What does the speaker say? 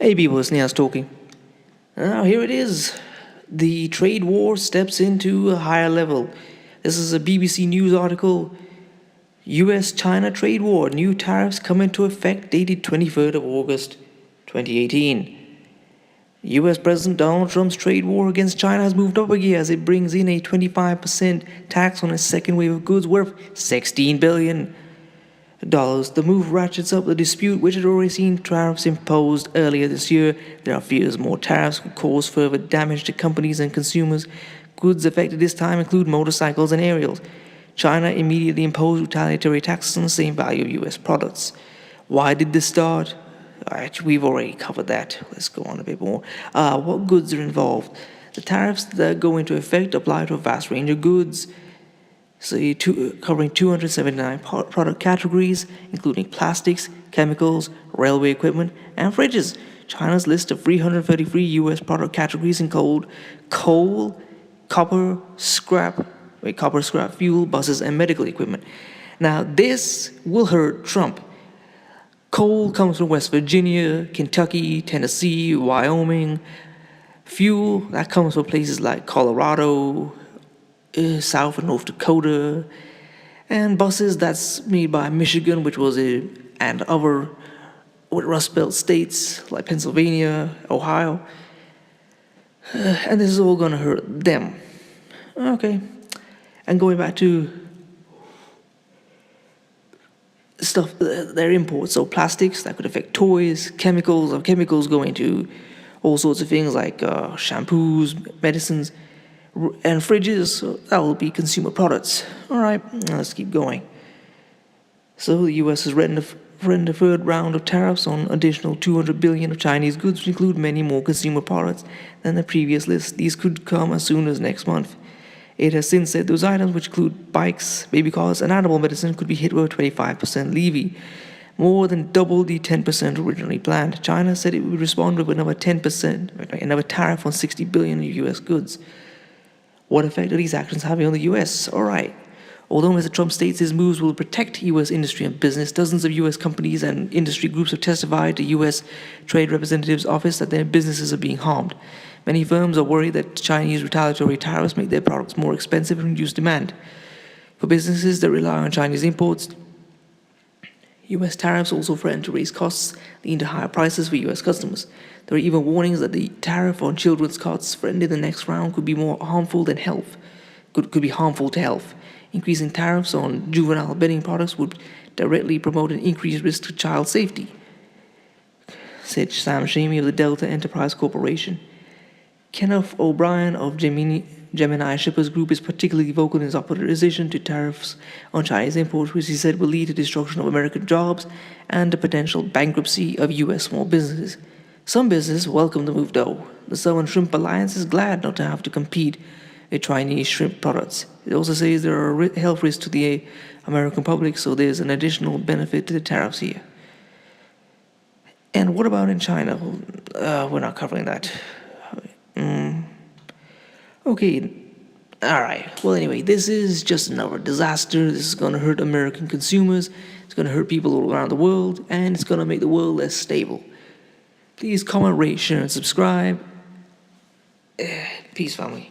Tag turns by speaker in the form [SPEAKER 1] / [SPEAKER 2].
[SPEAKER 1] Hey people, it's Nias talking. Now here it is. The trade war steps into a higher level. This is a BBC News article. US-China trade war. New tariffs come into effect dated 23rd of August 2018. US President Donald Trump's trade war against China has moved up a gear as it brings in a 25% tax on a second wave of goods worth $16 billion. The move ratchets up the dispute, which had already seen tariffs imposed earlier this year. There are fears more tariffs could cause further damage to companies and consumers. Goods affected this time include motorcycles and aerials. China immediately imposed retaliatory taxes on the same value of US products. Why did this start? Actually, we've already covered that. Let's go on a bit more. What goods are involved? The tariffs that go into effect apply to a vast range of goods, covering 279 product categories, including plastics, chemicals, railway equipment, and fridges. China's list of 333 US product categories include coal, copper, scrap fuel, buses, and medical equipment. Now, this will hurt Trump. Coal comes from West Virginia, Kentucky, Tennessee, Wyoming. Fuel, that comes from places like Colorado, South and North Dakota, and buses, that's made by Michigan, and other Rust Belt states like Pennsylvania, Ohio, and this is all gonna hurt them. Okay, and going back to stuff, their imports, so plastics, that could affect toys, chemicals going to all sorts of things like shampoos, medicines, and fridges, so that will be consumer products. All right, let's keep going. So the US has threatened a third round of tariffs on additional $200 billion of Chinese goods, which include many more consumer products than the previous list. These could come as soon as next month. It has since said those items, which include bikes, baby cars, and animal medicine, could be hit with a 25% levy, more than double the 10% originally planned. China said it would respond with another tariff on $60 billion of US goods. What effect are these actions having on the US? All right. Although Mr. Trump states his moves will protect US industry and business, dozens of US companies and industry groups have testified to US Trade Representative's office that their businesses are being harmed. Many firms are worried that Chinese retaliatory tariffs make their products more expensive and reduce demand. For businesses that rely on Chinese imports, US tariffs also threaten to raise costs, leading to higher prices for US customers. There are even warnings that the tariff on children's cots threatened in the next round could be more harmful than health. Could be harmful to health. Increasing tariffs on juvenile bedding products would directly promote an increased risk to child safety, said Sam Shamey of the Delta Enterprise Corporation. Kenneth O'Brien of Gemini Shippers Group is particularly vocal in his opposition to tariffs on Chinese imports, which he said will lead to destruction of American jobs and the potential bankruptcy of U.S. small businesses. Some businesses welcome the move, though. The Southern Shrimp Alliance is glad not to have to compete with Chinese shrimp products. It also says there are health risks to the American public, so there's an additional benefit to the tariffs here. And what about in China? We're not covering that. Okay, all right. Well, anyway, this is just another disaster. This is going to hurt American consumers. It's going to hurt people all around the world, and it's going to make the world less stable. Please comment, rate, share, and subscribe. Peace, family.